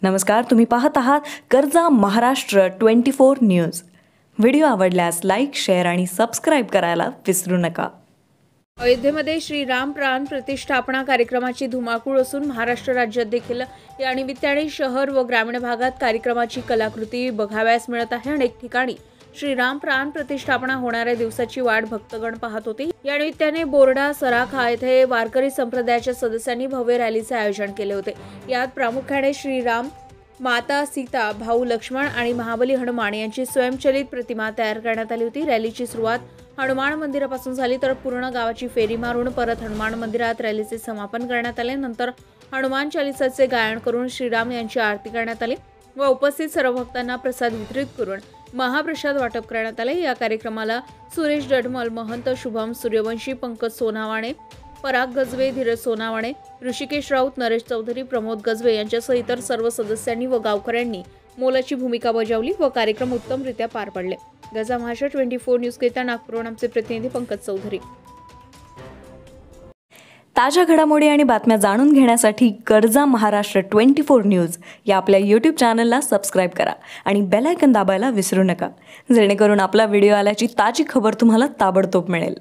नमस्कार, तुम्ही पाहत आहात कर्जा महाराष्ट्र 24 न्यूज। व्हिडिओ आवडल्यास लाईक, शेअर आणि सबस्क्राईब करायला विसरू नका। अयोध्येमध्ये श्रीराम प्राण प्रतिष्ठापना कार्यक्रमाची धुमाकूळ असून महाराष्ट्र राज्यात देखील या निमित्ताने शहर व ग्रामीण भागात कार्यक्रमाची कलाकृती बघावयास मिळत आहे। अनेक ठिकाणी श्रीराम प्राण प्रतिष्ठापना होणाऱ्या दिवसाची वाट भक्तगण पाहत होते। या निमित्ताने बोर्डा सराखा येथे वारकरी संप्रदायाच्या सदस्यांनी भव्य रॅलीचे आयोजन केले होते। यात प्रामुख्याने श्रीराम, माता सीता, भाऊ लक्ष्मण आणि महाबली हनुमान यांची स्वयंचलित प्रतिमा तयार करण्यात आली होती। रॅलीची सुरुवात हनुमान मंदिरापासून झाली तर पूर्ण गावाची फेरी मारून परत हनुमान मंदिरात रॅलीचे समापन करण्यात आले। नंतर हनुमान चालीसाचे गायन करून श्रीराम यांची आरती करण्यात आली व उपस्थित सर्व भक्तांना प्रसाद वितरित करून महाप्रसाद वाटप करण्यात आले। या कार्यक्रमाला सुरेश डडमल, महंत शुभम सूर्यवंशी, पंकज सोनावाणे, पराग गजवे, धीरज सोनावाणे, ऋषिकेश राऊत, नरेश चौधरी, प्रमोद गजवे यांच्यासह इतर सर्व सदस्यांनी व गावकऱ्यांनी मोलाची भूमिका बजावली व कार्यक्रम उत्तमरित्या पार पडले। कर्जा महाराष्ट्र 24 न्यूज करिता नागपूरहून आमचे प्रतिनिधी पंकज चौधरी। ताज्या घडामोडी आणि बातम्या जाणून घेण्यासाठी कर्जा महाराष्ट्र 24 न्यूज या आपल्या YouTube चॅनलला सबस्क्राईब करा आणि बेल आयकॉन दाबायला विसरू नका, जेणेकरून आपला व्हिडिओ आल्याची ताजी खबर तुम्हाला ताबडतोब मिळेल।